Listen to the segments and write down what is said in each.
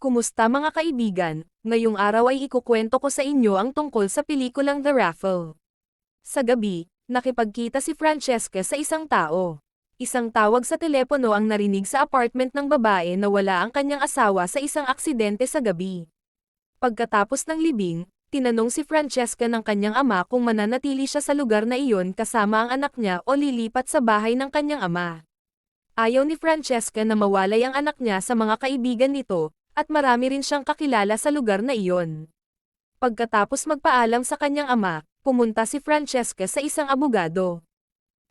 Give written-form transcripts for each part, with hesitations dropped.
Kumusta mga kaibigan? Ngayong araw ay ikukwento ko sa inyo ang tungkol sa pelikulang The Raffle. Sa gabi, nakipagkita si Francesca sa isang tao. Isang tawag sa telepono ang narinig sa apartment ng babae na wala ang kanyang asawa sa isang aksidente sa gabi. Pagkatapos ng libing, tinanong si Francesca ng kanyang ama kung mananatili siya sa lugar na iyon kasama ang anak niya o lilipat sa bahay ng kanyang ama. Ayaw ni Francesca na mawalay ang anak niya sa mga kaibigan nito, at marami rin siyang kakilala sa lugar na iyon. Pagkatapos magpaalam sa kanyang ama, pumunta si Francesca sa isang abogado.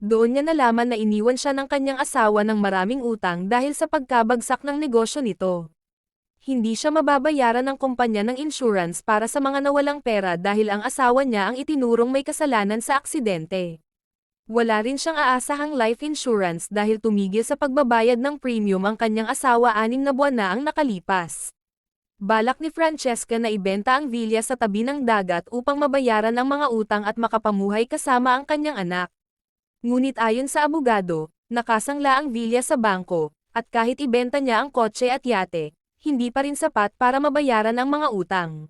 Doon niya nalaman na iniwan siya ng kanyang asawa ng maraming utang dahil sa pagkabagsak ng negosyo nito. Hindi siya mababayaran ng kumpanya ng insurance para sa mga nawalang pera dahil ang asawa niya ang itinurong may kasalanan sa aksidente. Wala rin siyang aasahang life insurance dahil tumigil sa pagbabayad ng premium ang kanyang asawa 6 na buwan na ang nakalipas. Balak ni Francesca na ibenta ang villa sa tabi ng dagat upang mabayaran ang mga utang at makapamuhay kasama ang kanyang anak. Ngunit ayon sa abogado, nakasangla ang villa sa bangko, at kahit ibenta niya ang kotse at yate, hindi pa rin sapat para mabayaran ang mga utang.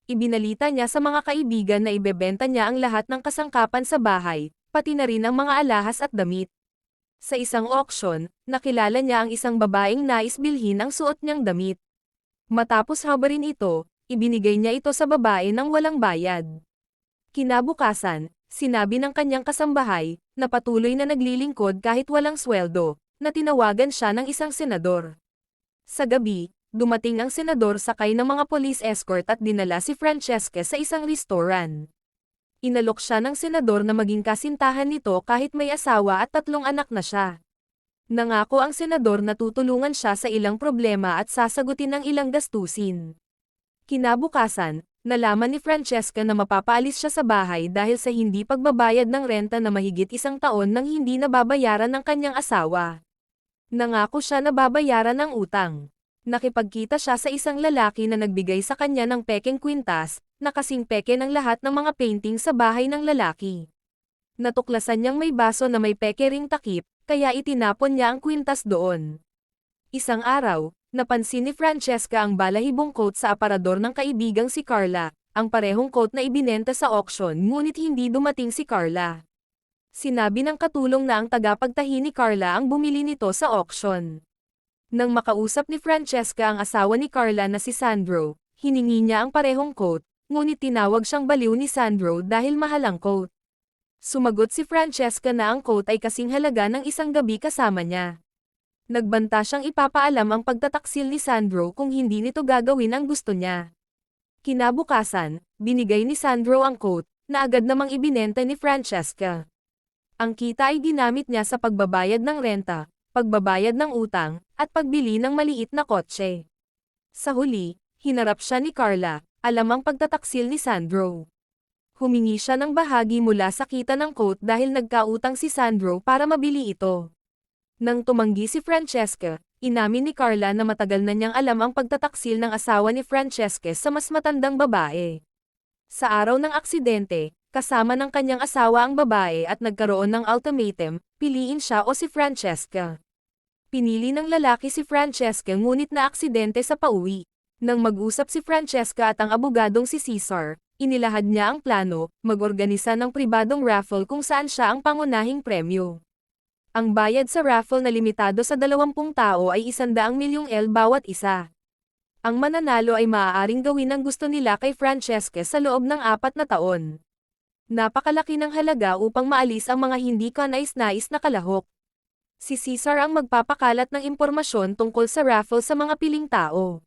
Ibinalita niya sa mga kaibigan na ibebenta niya ang lahat ng kasangkapan sa bahay, pati na rin ang mga alahas at damit. Sa isang auction, nakilala niya ang isang babaeng nais bilhin ang suot niyang damit. Matapos habarin ito, ibinigay niya ito sa babae nang walang bayad. Kinabukasan, sinabi ng kanyang kasambahay, na patuloy na naglilingkod kahit walang sweldo, na tinawagan siya ng isang senador. Sa gabi, dumating ang senador sakay ng mga police escort at dinala si Francesca sa isang restaurant. Inalok siya ng senador na maging kasintahan nito kahit may asawa at 3 anak na siya. Nangako ang senador na tutulungan siya sa ilang problema at sasagutin ang ilang gastusin. Kinabukasan, nalaman ni Francesca na mapapaalis siya sa bahay dahil sa hindi pagbabayad ng renta na mahigit 1 taon nang hindi nababayaran ng kanyang asawa. Nangako siya na babayaran ang utang. Nakipagkita siya sa isang lalaki na nagbigay sa kanya ng pekeng kwintas, na kasing peke ng lahat ng mga painting sa bahay ng lalaki. Natuklasan niyang may baso na may peke ring takip, kaya itinapon niya ang kwintas doon. Isang araw, napansin ni Francesca ang balahibong coat sa aparador ng kaibigang si Carla, ang parehong coat na ibinenta sa auction ngunit hindi dumating si Carla. Sinabi ng katulong na ang tagapagtahi ni Carla ang bumili nito sa auction. Nang makausap ni Francesca ang asawa ni Carla na si Sandro, hiningi niya ang parehong coat, ngunit tinawag siyang baliw ni Sandro dahil mahal ang coat. Sumagot si Francesca na ang coat ay kasing halaga ng isang gabi kasama niya. Nagbanta siyang ipapaalam ang pagtataksil ni Sandro kung hindi nito gagawin ang gusto niya. Kinabukasan, binigay ni Sandro ang coat, na agad namang ibinenta ni Francesca. Ang kita ay ginamit niya sa pagbabayad ng renta, pagbabayad ng utang, at pagbili ng maliit na kotse. Sa huli, hinarap siya ni Carla, alam ang pagtataksil ni Sandro. Humingi siya ng bahagi mula sa kita ng coat dahil nagkautang si Sandro para mabili ito. Nang tumanggi si Francesca, inamin ni Carla na matagal na niyang alam ang pagtataksil ng asawa ni Francesca sa mas matandang babae. Sa araw ng aksidente, kasama ng kanyang asawa ang babae at nagkaroon ng ultimatum, piliin siya o si Francesca. Pinili ng lalaki si Francesca ngunit na aksidente sa pauwi. Nang mag-usap si Francesca at ang abogadong si Cesar, inilahad niya ang plano, mag-organisa ng pribadong raffle kung saan siya ang pangunahing premyo. Ang bayad sa raffle na limitado sa 20 tao ay 100 milyong L bawat isa. Ang mananalo ay maaaring gawin ang gusto nila kay Francesca sa loob ng 4 na taon. Napakalaki ng halaga upang maalis ang mga hindi kanais-nais na kalahok. Si Cesar ang magpapakalat ng impormasyon tungkol sa raffle sa mga piling tao.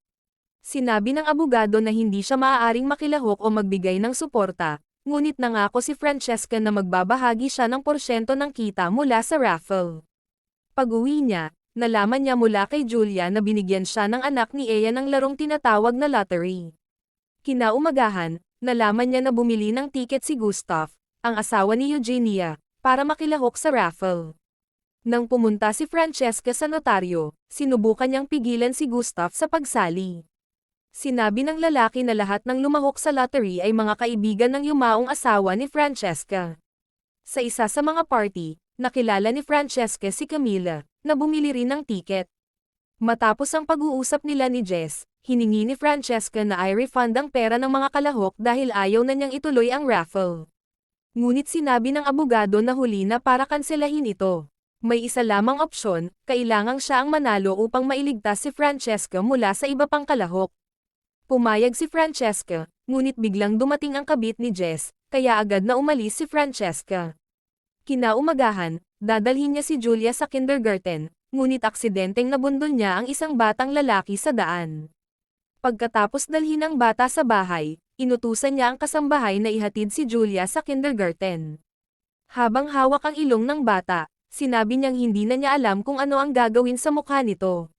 Sinabi ng abogado na hindi siya maaaring makilahok o magbigay ng suporta, ngunit nangako si Francesca na magbabahagi siya ng porsyento ng kita mula sa raffle. Pag-uwi niya, nalaman niya mula kay Julia na binigyan siya ng anak ni Ea ng larong tinatawag na lottery. Kinaumagahan, nalaman niya na bumili ng tiket si Gustav, ang asawa ni Eugenia, para makilahok sa raffle. Nang pumunta si Francesca sa notaryo, sinubukan niyang pigilan si Gustav sa pagsali. Sinabi ng lalaki na lahat ng lumahok sa lottery ay mga kaibigan ng yumaong asawa ni Francesca. Sa isa sa mga party, nakilala ni Francesca si Camila, na bumili rin ng tiket. Matapos ang pag-uusap nila ni Jess, hiningi ni Francesca na i-refund ang pera ng mga kalahok dahil ayaw na niyang ituloy ang raffle. Ngunit sinabi ng abogado na huli na para kanselahin ito. May isa lamang opsyon, kailangang siya ang manalo upang mailigtas si Francesca mula sa iba pang kalahok. Pumayag si Francesca, ngunit biglang dumating ang kabit ni Jess, kaya agad na umalis si Francesca. Kinaumagahan, dadalhin niya si Julia sa kindergarten, ngunit aksidenteng nabundol niya ang isang batang lalaki sa daan. Pagkatapos dalhin ang bata sa bahay, inutusan niya ang kasambahay na ihatid si Julia sa kindergarten. Habang hawak ang ilong ng bata, sinabi niyang hindi na niya alam kung ano ang gagawin sa mukha nito.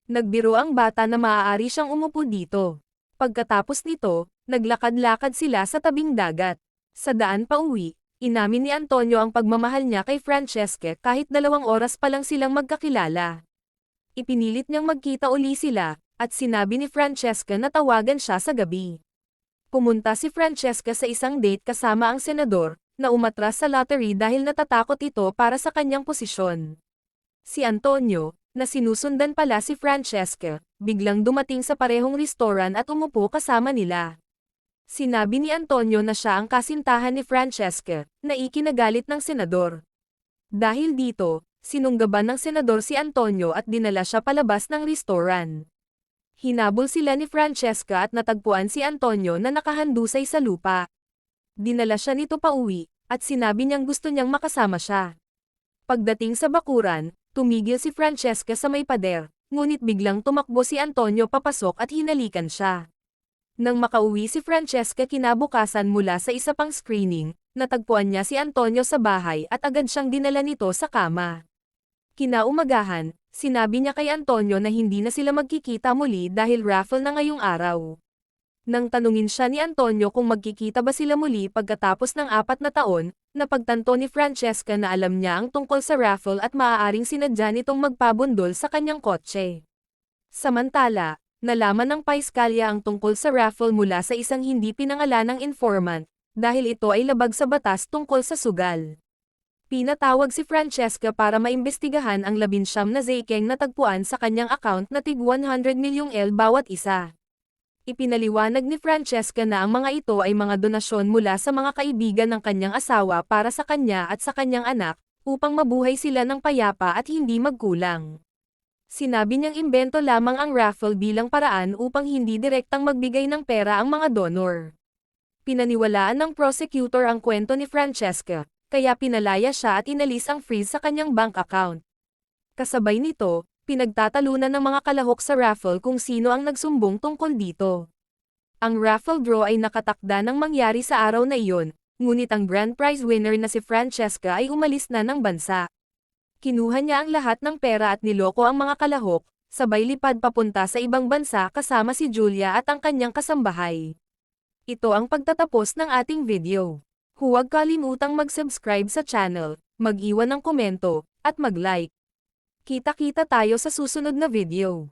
Nagbiro ang bata na maaari siyang umupo dito. Pagkatapos nito, naglakad-lakad sila sa tabing dagat. Sa daan pa uwi, inamin ni Antonio ang pagmamahal niya kay Francesca kahit 2 oras pa lang silang magkakilala. Ipinilit niyang magkita uli sila, at sinabi ni Francesca na tawagan siya sa gabi. Pumunta si Francesca sa isang date kasama ang senador, na umatras sa lottery dahil natatakot ito para sa kanyang posisyon. Si Antonio, na sinusundan pala si Francesca, biglang dumating sa parehong restoran at umupo kasama nila. Sinabi ni Antonio na siya ang kasintahan ni Francesca, na ikinagalit ng senador. Dahil dito, sinunggaban ng senador si Antonio at dinala siya palabas ng restoran. Hinabol sila ni Francesca at natagpuan si Antonio na nakahandusay sa lupa. Dinala siya nito pauwi, at sinabi niyang gusto niyang makasama siya. Pagdating sa bakuran, tumigil si Francesca sa may pader, ngunit biglang tumakbo si Antonio papasok at hinalikan siya. Nang makauwi si Francesca kinabukasan mula sa isa pang screening, natagpuan niya si Antonio sa bahay at agad siyang dinala nito sa kama. Kinaumagahan, sinabi niya kay Antonio na hindi na sila magkikita muli dahil raffle na ngayong araw. Nang tanungin siya ni Antonio kung magkikita ba sila muli pagkatapos ng 4 na taon, napagtanto ni Francesca na alam niya ang tungkol sa raffle at maaaring sinadya nitong magpabundol sa kanyang kotse. Samantala, nalaman ng paiskalya ang tungkol sa raffle mula sa isang hindi pinangalanang informant, dahil ito ay labag sa batas tungkol sa sugal. Pinatawag si Francesca para maimbestigahan ang 19 na Zayceng na tagpuan sa kanyang account na tig 100 milyong L bawat isa. Ipinaliwanag ni Francesca na ang mga ito ay mga donasyon mula sa mga kaibigan ng kanyang asawa para sa kanya at sa kanyang anak, upang mabuhay sila ng payapa at hindi magkulang. Sinabi niyang imbento lamang ang raffle bilang paraan upang hindi direktang magbigay ng pera ang mga donor. Pinaniwalaan ng prosecutor ang kwento ni Francesca, kaya pinalaya siya at inalis ang freeze sa kanyang bank account. Kasabay nito, pinagtatalunan ng mga kalahok sa raffle kung sino ang nagsumbong tungkol dito. Ang raffle draw ay nakatakda ng mangyari sa araw na iyon, ngunit ang grand prize winner na si Francesca ay umalis na ng bansa. Kinuha niya ang lahat ng pera at niloko ang mga kalahok, sabay lipad papunta sa ibang bansa kasama si Julia at ang kanyang kasambahay. Ito ang pagtatapos ng ating video. Huwag kalimutang mag-subscribe sa channel, mag-iwan ng komento, at mag-like. Kita-kita tayo sa susunod na video.